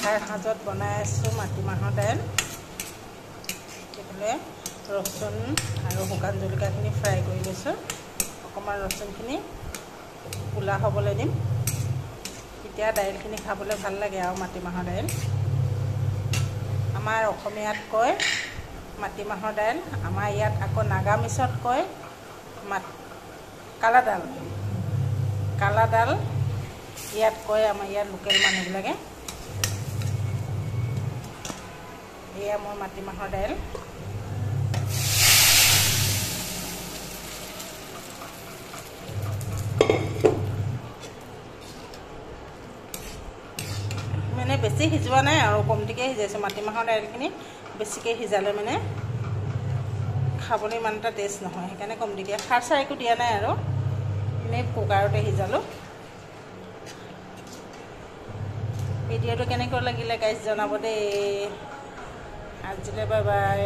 নিশাৰ সাজত বনাই আছোঁ মাটিমাহৰ দাইল। এইফালে ৰচুন আৰু শুকান জলকীয়াখিনি ফ্ৰাই কৰি লৈছোঁ। অকণমান ৰচুনখিনি ক'লা হ'বলৈ দিম, তেতিয়া দাইলখিনি খাবলৈ ভাল লাগে আৰু মাটিমাহৰ দাইল। আমাৰ অসমীয়াত কয় মাটিমাহৰ দাইল, আমাৰ ইয়াত আকৌ নাগামিছত কয় কালাডাল ইয়াত কয় আমাৰ ইয়াত লোকেল মানুহবিলাকে। এয়া মোৰ মাটিমাহৰ দাইল। মানে বেছি সিজোৱা নাই আৰু কমটিকৈ সিজাইছোঁ। মাটিমাহৰ দাইলখিনি বেছিকৈ সিজালে মানে খাবলৈ ইমান এটা টেষ্ট নহয়, সেইকাৰণে কমটিকৈ। খাৰ চাৰ একো দিয়া নাই আৰু এনেই কুকাৰতে সিজালোঁ। ভিডিঅ'টো কেনেকৈ লাগিলে গাইজ জনাব দেই। আজিলৈ বাই বাই।